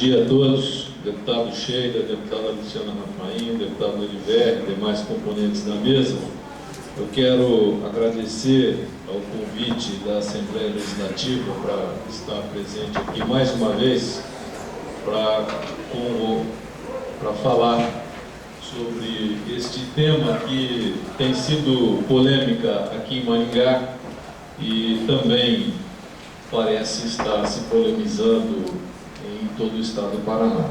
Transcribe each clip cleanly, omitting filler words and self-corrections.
Bom dia a todos, deputado Sheila, deputada Luciana Rafaim, deputado Oliver, demais componentes da mesa. Eu quero agradecer ao convite da Assembleia Legislativa para estar presente aqui mais uma vez para falar sobre este tema que tem sido polêmica aqui em Maringá e também parece estar se polemizando em todo o estado do Paraná.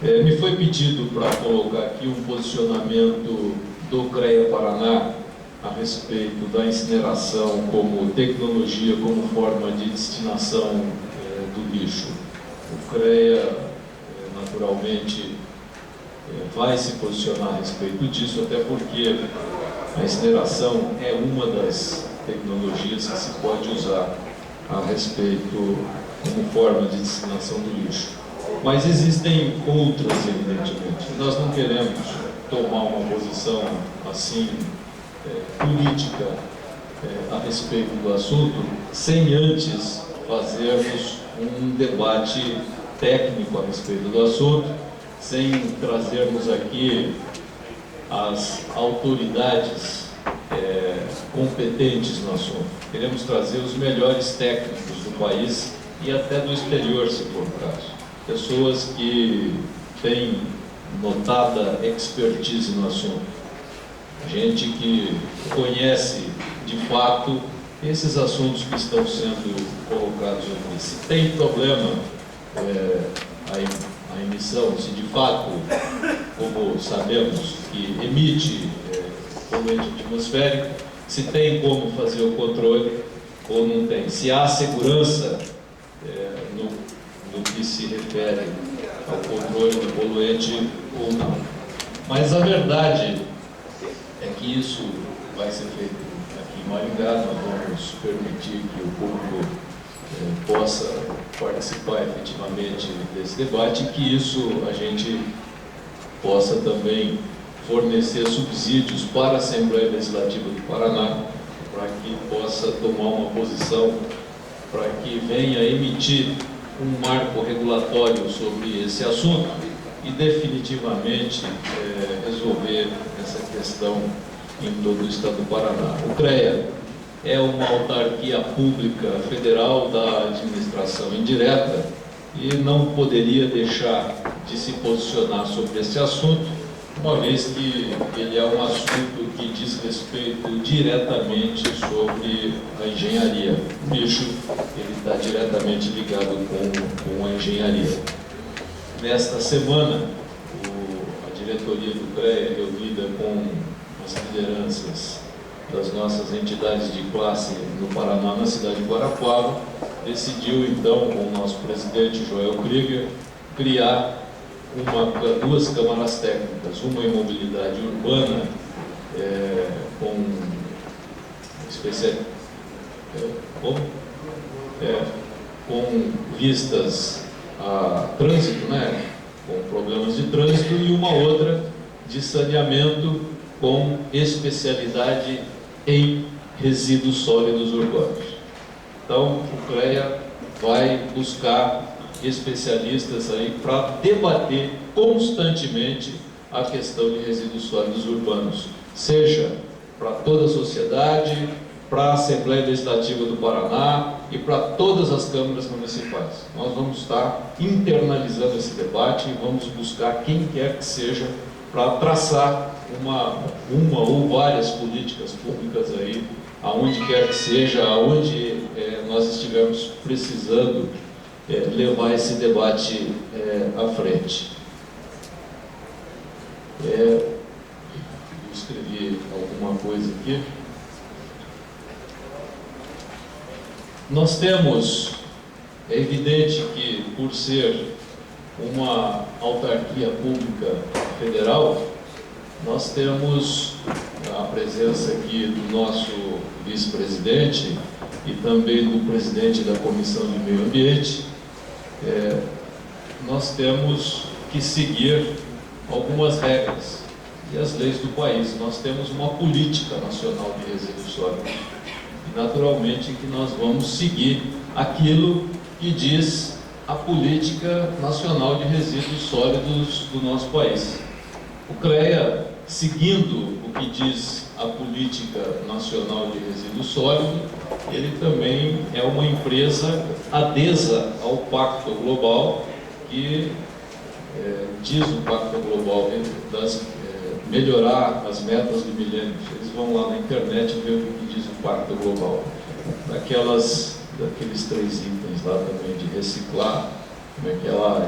Me foi pedido para colocar aqui um posicionamento do CREA Paraná a respeito da incineração como tecnologia, como forma de destinação do lixo. O CREA, naturalmente, vai se posicionar a respeito disso, até porque a incineração é uma das tecnologias que se pode usar a respeito como forma de destinação do lixo. Mas existem outras, evidentemente. Nós não queremos tomar uma posição assim política a respeito do assunto sem antes fazermos um debate técnico a respeito do assunto, sem trazermos aqui as autoridades competentes no assunto. Queremos trazer os melhores técnicos do país e até do exterior, se for o caso. Pessoas que têm notada expertise no assunto. Gente que conhece, de fato, esses assuntos que estão sendo colocados aqui. Se tem problema a emissão, se de fato, como sabemos, que emite poluente atmosférico, se tem como fazer o controle ou não tem. Se há segurança no que se refere ao controle do poluente ou não. Mas a verdade é que isso vai ser feito aqui em Maringá. Nós vamos permitir que o público possa participar efetivamente desse debate e que isso a gente possa também fornecer subsídios para a Assembleia Legislativa do Paraná para que possa tomar uma posição, para que venha emitir um marco regulatório sobre esse assunto e definitivamente resolver essa questão em todo o estado do Paraná. O CREA é uma autarquia pública federal da administração indireta e não poderia deixar de se posicionar sobre esse assunto, uma vez que ele é um assunto que diz respeito diretamente sobre a engenharia. O lixo está diretamente ligado com a engenharia. Nesta semana, a diretoria do CREA, reunida com as lideranças das nossas entidades de classe no Paraná, na cidade de Guarapuava, decidiu então, com o nosso presidente Joel Krieger, criar duas câmaras técnicas, uma em mobilidade urbana, com vistas a trânsito, com problemas de trânsito, e uma outra de saneamento com especialidade em resíduos sólidos urbanos. Então, o CREA vai buscar especialistas aí para debater constantemente a questão de resíduos sólidos urbanos, seja para toda a sociedade, para a Assembleia Legislativa do Paraná e para todas as câmaras municipais. Nós vamos estar internalizando esse debate e vamos buscar quem quer que seja para traçar uma ou várias políticas públicas aí, aonde quer que seja, aonde nós estivermos precisando levar esse debate à frente. Eu escrevi alguma coisa aqui. Nós temos, é evidente que por ser uma autarquia pública federal, nós temos a presença aqui do nosso vice-presidente e também do presidente da Comissão de Meio Ambiente. Nós temos que seguir algumas regras e as leis do país. Nós temos uma política nacional de resíduos sólidos e, naturalmente, que nós vamos seguir aquilo que diz a política nacional de resíduos sólidos do nosso país. O CREA, seguindo o que diz a política nacional de resíduos sólidos, ele também é uma empresa adesa ao Pacto Global, que diz o Pacto Global melhorar as metas do milênio. Vocês vão lá na internet ver o que diz o Pacto Global. Daqueles 3 itens lá também de reciclar, como é que é lá?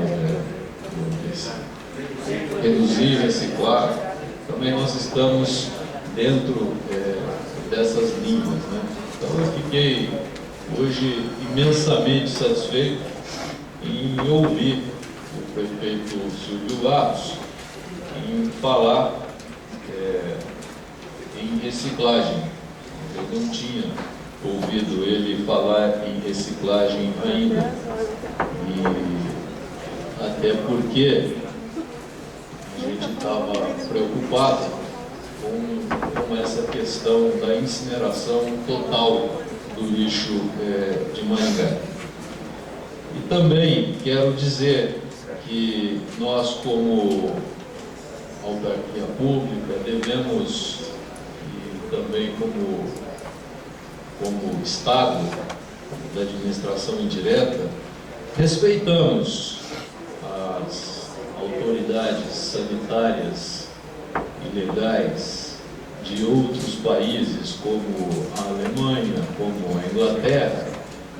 Reduzir, reciclar. Também nós estamos dentro dessas linhas, né? Então eu fiquei hoje imensamente satisfeito em ouvir o prefeito Silvio Latos em falar em reciclagem. Eu não tinha ouvido ele falar em reciclagem ainda, e até porque a gente estava preocupado com essa questão da incineração total do lixo de Maringá. E também quero dizer que nós, como autarquia pública, devemos, e também como Estado da administração indireta, respeitamos as autoridades sanitárias e legais de outros países, como a Alemanha, como a Inglaterra,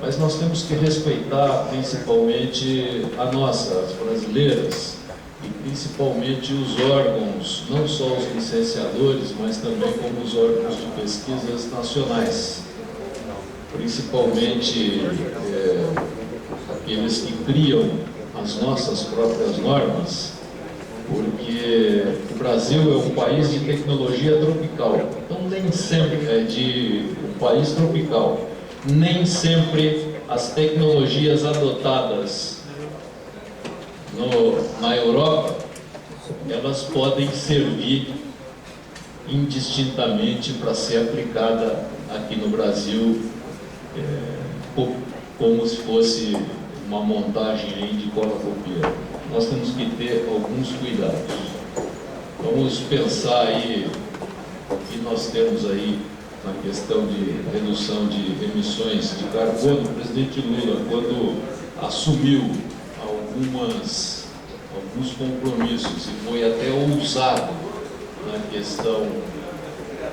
mas nós temos que respeitar principalmente a nossa, as brasileiras, e principalmente os órgãos, não só os licenciadores, mas também como os órgãos de pesquisas nacionais, principalmente aqueles que criam as nossas próprias normas, porque o Brasil é um país de tecnologia tropical, então nem sempre um país tropical, nem sempre as tecnologias adotadas na Europa, elas podem servir indistintamente para ser aplicada aqui no Brasil, como se fosse uma montagem aí de cola-copia. Nós temos que ter alguns cuidados. Vamos pensar aí o que nós temos aí na questão de redução de emissões de carbono. O presidente Lula, quando assumiu alguns compromissos e foi até ousado na questão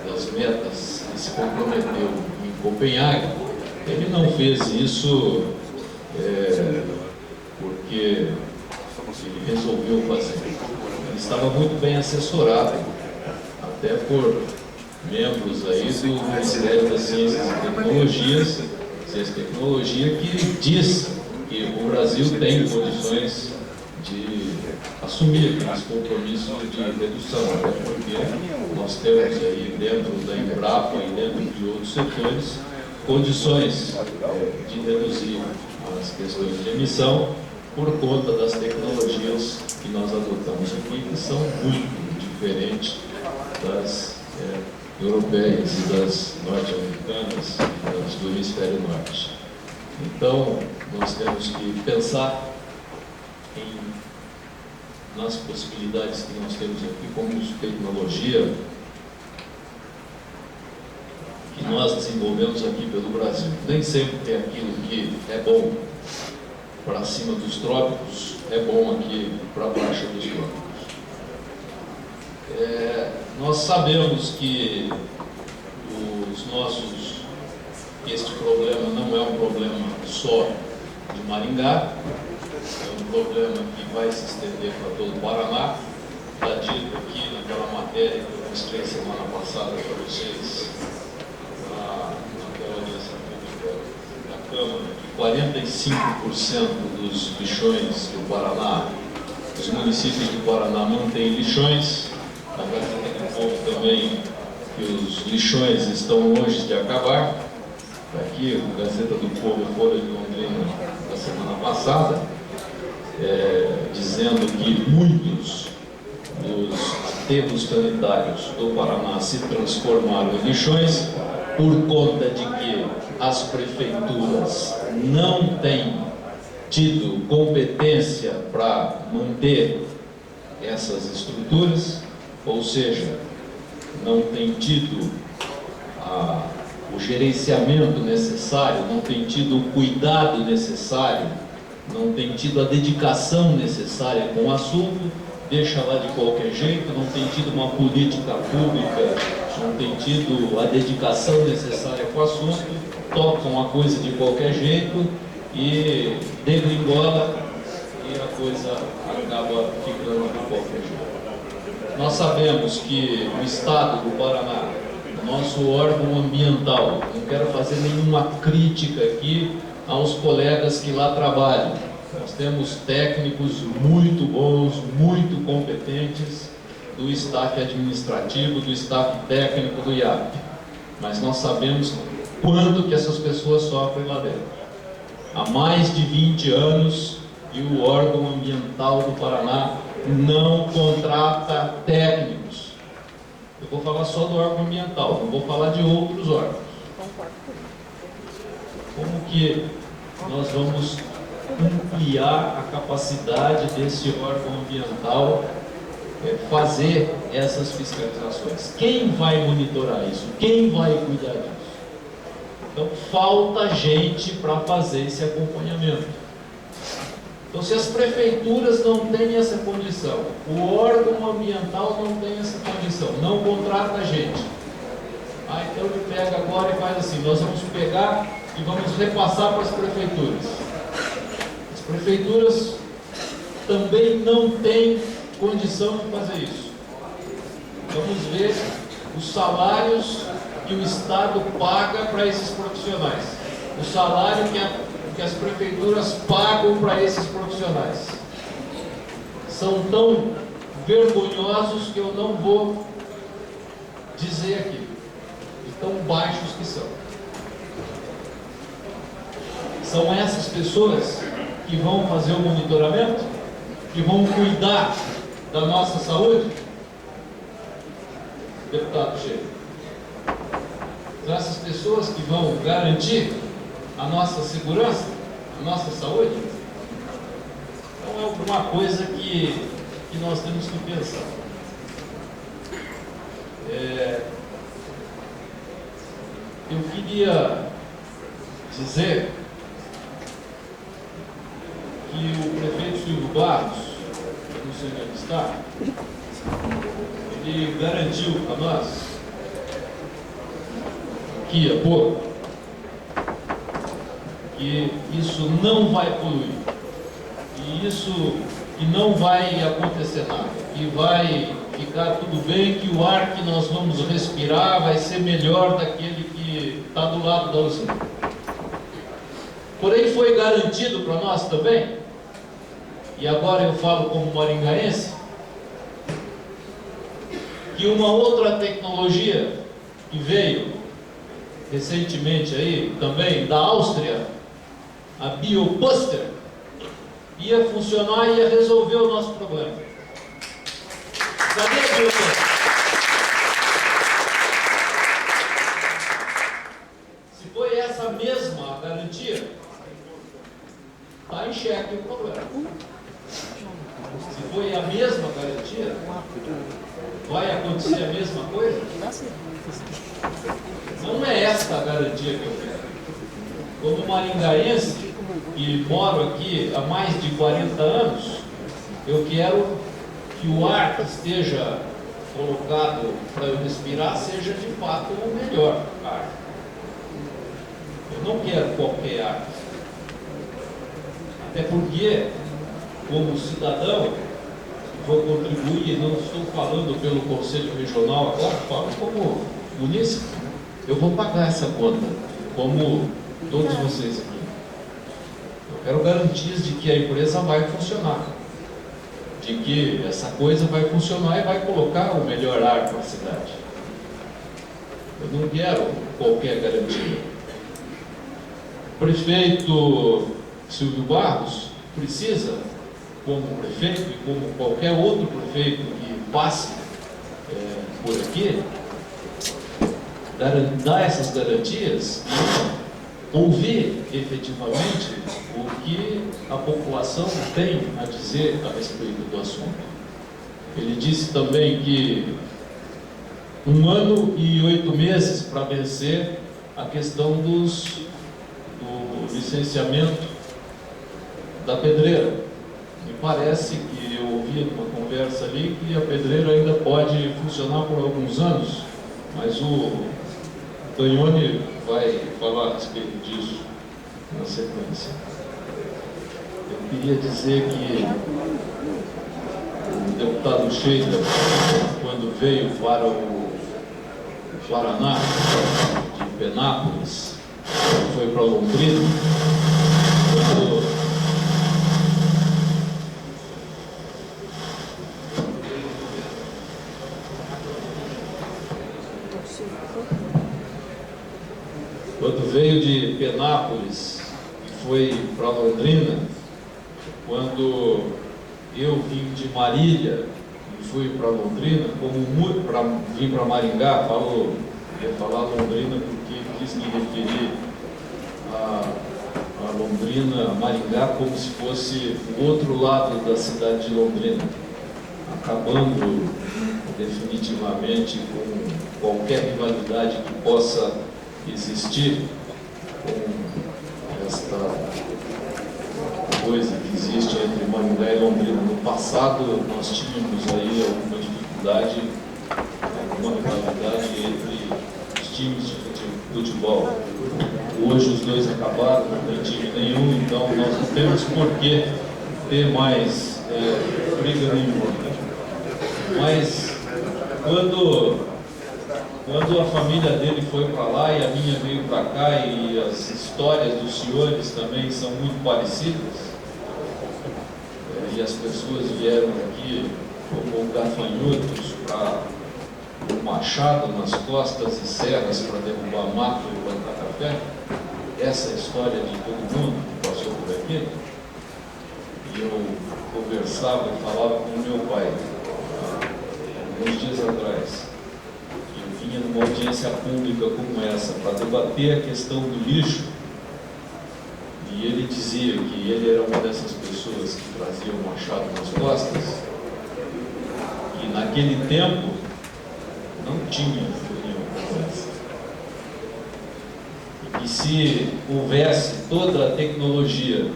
das metas que se comprometeu em Copenhague, ele não fez isso porque ele resolveu fazer. Ele estava muito bem assessorado, até por membros aí do Ministério das Ciências e Tecnologia, que diz que o Brasil tem condições de assumir aqueles compromissos de redução, até porque nós temos aí dentro da Embrapa e dentro de outros setores condições de reduzir as questões de emissão por conta das tecnologias que nós adotamos aqui, que são muito diferentes das europeias e das norte-americanas e das do hemisfério norte. Então, nós temos que pensar nas possibilidades que nós temos aqui como tecnologia que nós desenvolvemos aqui pelo Brasil. Nem sempre é aquilo que é bom para cima dos trópicos, é bom aqui para baixo dos trópicos. Nós sabemos que este problema não é um problema só de Maringá, é um problema que vai se estender para todo o Paraná. Já dito aqui naquela matéria que eu mostrei semana passada para vocês, naquela audiência pública da Câmara, que 45% dos lixões do Paraná, os municípios do Paraná mantêm lixões. A Gazeta do Povo também, que os lixões estão longe de acabar. Aqui, a Gazeta do Povo, Folha de Londrina, da semana passada, dizendo que muitos dos aterros sanitários do Paraná se transformaram em lixões por conta de que as prefeituras não têm tido competência para manter essas estruturas, ou seja, não tem tido o gerenciamento necessário, não tem tido o cuidado necessário, não tem tido a dedicação necessária com o assunto, deixa lá de qualquer jeito, não tem tido uma política pública, não tem tido a dedicação necessária com o assunto, tocam a coisa de qualquer jeito e degringola e a coisa acaba ficando de qualquer jeito. Nós sabemos que o Estado do Paraná, o nosso órgão ambiental, não quero fazer nenhuma crítica aqui aos colegas que lá trabalham. Nós temos técnicos muito bons, muito competentes do staff administrativo, do staff técnico do IAP. Mas nós sabemos quanto que essas pessoas sofrem lá dentro. Há mais de 20 anos e o órgão ambiental do Paraná não contrata técnicos. Eu vou falar só do órgão ambiental, não vou falar de outros órgãos. Como que nós vamos ampliar a capacidade desse órgão ambiental fazer essas fiscalizações? Quem vai monitorar isso? Quem vai cuidar disso? Então, falta gente para fazer esse acompanhamento. Então, se as prefeituras não têm essa condição, o órgão ambiental não tem essa condição, não contrata gente. Então ele pega agora e faz assim, nós vamos pegar e vamos repassar para as prefeituras. As prefeituras também não têm condição de fazer isso. Vamos ver os salários que o Estado paga para esses profissionais, o salário que as prefeituras pagam para esses profissionais. São tão vergonhosos que eu não vou dizer aqui, de tão baixos que são. São essas pessoas que vão fazer o monitoramento, que vão cuidar da nossa saúde? Deputado Cheio, são essas pessoas que vão garantir a nossa segurança, a nossa saúde? Então é alguma coisa que nós temos que pensar. Eu queria dizer que o prefeito Silvio Barros, não sei onde ele está, ele garantiu para nós aqui há pouco que isso não vai poluir, que não vai acontecer nada, que vai ficar tudo bem, que o ar que nós vamos respirar vai ser melhor daquele que está do lado da usina. Porém, foi garantido para nós também, e agora eu falo como maringaense, que uma outra tecnologia que veio recentemente aí, também da Áustria, a Biobuster, ia funcionar e ia resolver o nosso problema. Cadê a Biobuster? Se foi essa mesma garantia, está em xeque o problema. Se foi a mesma garantia, vai acontecer a mesma coisa? Não é esta a garantia que eu quero. Como maringaense, e moro aqui há mais de 40 anos, eu quero que o ar que esteja colocado para eu respirar seja de fato o melhor ar. Eu não quero qualquer ar. Até porque, como cidadão, vou contribuir, não estou falando pelo Conselho Regional agora, falo como munícipe, eu vou pagar essa conta, como todos vocês aqui. Eu quero garantias de que a empresa vai funcionar, de que essa coisa vai funcionar e vai colocar o melhor ar para a cidade. Eu não quero qualquer garantia. O prefeito Silvio Barros precisa, como prefeito e como qualquer outro prefeito que passe por aqui, dar essas garantias ouvir efetivamente o que a população tem a dizer a respeito do assunto. Ele disse também que 1 ano e 8 meses para vencer a questão do licenciamento da pedreira. Me parece que eu ouvi numa conversa ali que a pedreira ainda pode funcionar por alguns anos, mas o Tonhone vai falar a respeito disso na sequência. Eu queria dizer que o deputado Sheila, quando veio para o Paraná, de Penápolis, foi para Londrina, quando veio de Penápolis e foi para Londrina, quando eu vim de Marília e fui para Londrina, vim para Maringá, ia falar Londrina porque quis me referir a Londrina, a Maringá, como se fosse o outro lado da cidade de Londrina, acabando definitivamente com qualquer rivalidade que possa existir com esta coisa que existe entre Maringá e Londrina. No passado nós tínhamos aí alguma dificuldade, alguma rivalidade entre os times de futebol. Hoje os dois acabaram, não tem time nenhum, então nós não temos por que ter mais briga nenhuma. Mas quando a família dele foi para lá e a minha veio para cá, e as histórias dos senhores também são muito parecidas, e as pessoas vieram aqui como gafanhotos para um machado nas costas e serras para derrubar mato e plantar café, essa é a história de todo mundo que passou por aqui. E eu conversava e falava com o meu pai alguns dias atrás. Eu vinha numa audiência pública como essa para debater a questão do lixo, e ele dizia que ele era uma dessas pessoas que trazia o machado nas costas, e naquele tempo não tinha reunião como essa. E que se houvesse toda a tecnologia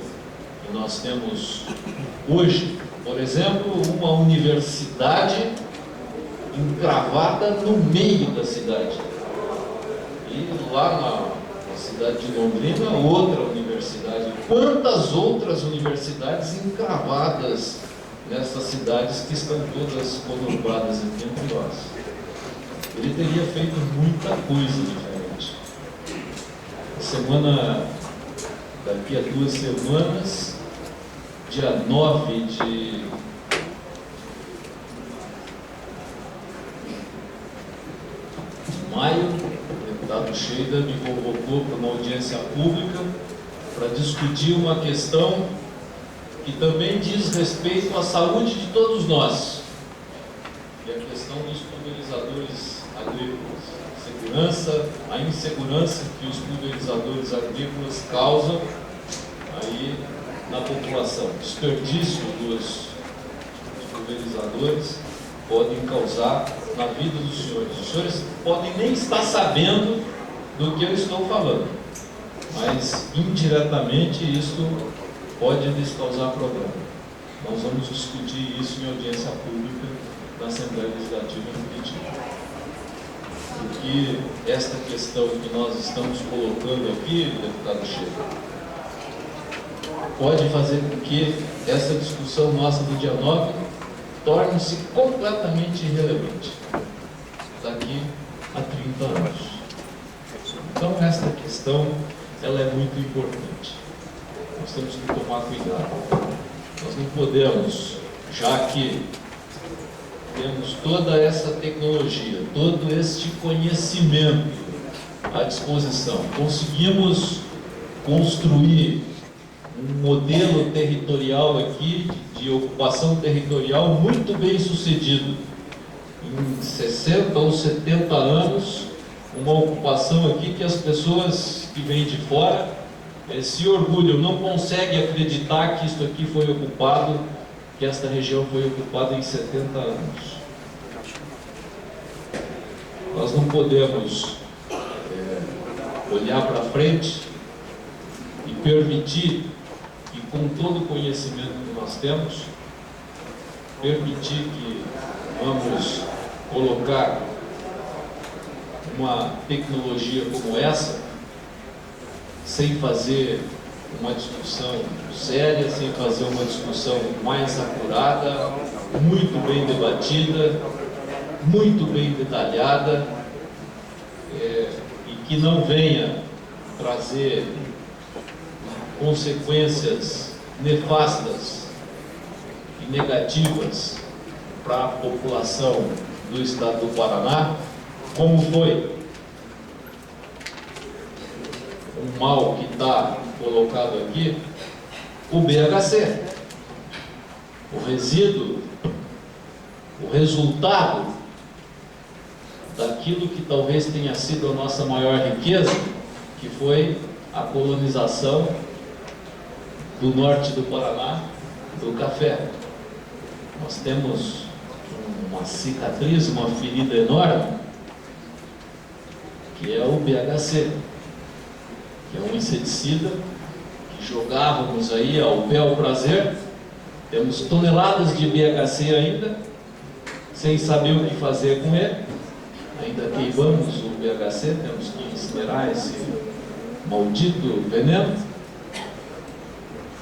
que nós temos hoje, por exemplo, uma universidade encravada no meio da cidade, e lá na cidade de Londrina outra universidade, quantas outras universidades encravadas nessas cidades que estão todas conurbadas aqui entre nós. Ele teria feito muita coisa diferente. Daqui a 2 semanas, dia 9 de maio, o deputado Sheila me convocou para uma audiência pública para discutir uma questão que também diz respeito à saúde de todos nós, que é a questão dos pulverizadores agrícolas, a insegurança que os pulverizadores agrícolas causam aí na população. O desperdício dos pulverizadores podem causar na vida dos senhores. Os senhores podem nem estar sabendo do que eu estou falando, mas indiretamente isso pode lhes causar problema. Nós vamos discutir isso em audiência pública na Assembleia Legislativa em Curitiba. Porque esta questão que nós estamos colocando aqui, deputado Sheila, pode fazer com que essa discussão nossa do dia 9 torne-se completamente irrelevante daqui a 30 anos. Então, esta questão ela é muito importante. Nós temos que tomar cuidado. Nós não podemos, já que temos toda essa tecnologia, todo este conhecimento à disposição, conseguimos construir um modelo territorial aqui, de ocupação territorial muito bem sucedido. Em 60 ou 70 anos, uma ocupação aqui que as pessoas que vêm de fora se orgulham, não conseguem acreditar que isso aqui foi ocupado, que esta região foi ocupada em 70 anos. Nós não podemos olhar para frente e permitir que, com todo o conhecimento que nós temos, permitir que vamos colocar uma tecnologia como essa sem fazer uma discussão séria, sem fazer uma discussão mais acurada, muito bem debatida, muito bem detalhada, e que não venha trazer consequências nefastas e negativas para a população do estado do Paraná, como foi um mal que está colocado aqui, o BHC, o resíduo, o resultado daquilo que talvez tenha sido a nossa maior riqueza, que foi a colonização do norte do Paraná, do café. Nós temos uma cicatriz, uma ferida enorme, que é o BHC, que é um inseticida que jogávamos aí ao bel prazer. Temos toneladas de BHC ainda, sem saber o que fazer com ele. Ainda queimamos o BHC, temos que incinerar esse maldito veneno,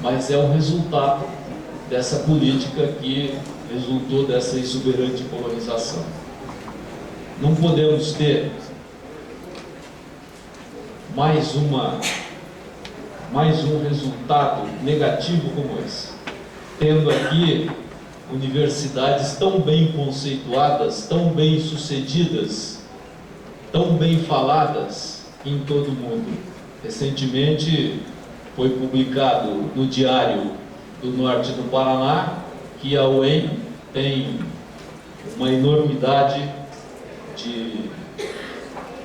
mas é o resultado dessa política que resultou dessa exuberante colonização. Não podemos ter mais um resultado negativo como esse, tendo aqui universidades tão bem conceituadas, tão bem sucedidas, tão bem faladas em todo o mundo. Recentemente foi publicado no Diário do Norte do Paraná que a UEM tem uma enormidade de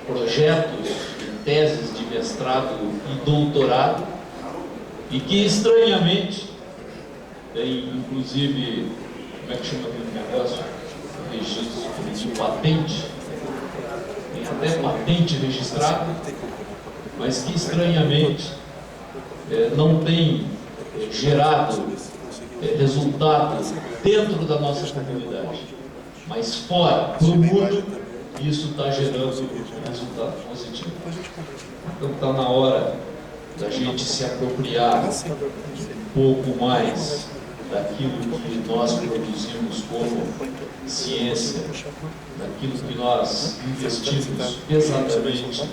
projetos, de teses de mestrado e doutorado, e que estranhamente tem inclusive, como é que chama aquele negócio? Registro de patente, tem até patente registrada, mas que estranhamente não tem gerado resultados dentro da nossa comunidade, mas fora, para o mundo, isso está gerando resultado positivo. Então está na hora da gente se apropriar um pouco mais daquilo que nós produzimos como ciência, daquilo que nós investimos pesadamente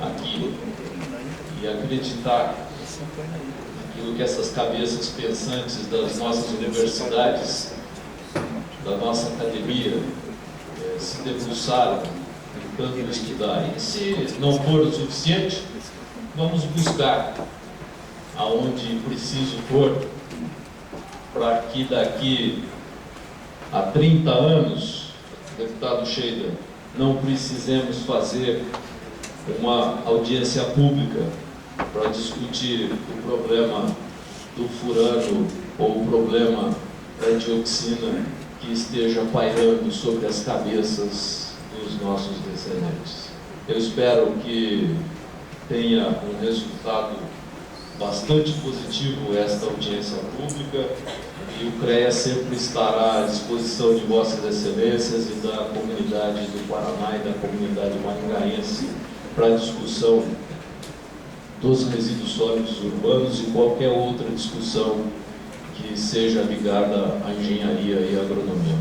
aqui, e acreditar naquilo que essas cabeças pensantes das nossas universidades, da nossa academia, se debruçaram tentando estudar. E se não for o suficiente, vamos buscar aonde preciso for, para que daqui a 30 anos, deputado Sheida, não precisemos fazer uma audiência pública para discutir o problema do furano ou o problema da dioxina que esteja pairando sobre as cabeças dos nossos descendentes. Eu espero que tenha um resultado bastante positivo esta audiência pública, e o CREA sempre estará à disposição de vossas excelências e da comunidade do Paraná e da comunidade maringaense para a discussão dos resíduos sólidos urbanos e qualquer outra discussão que seja ligada à engenharia e à agronomia.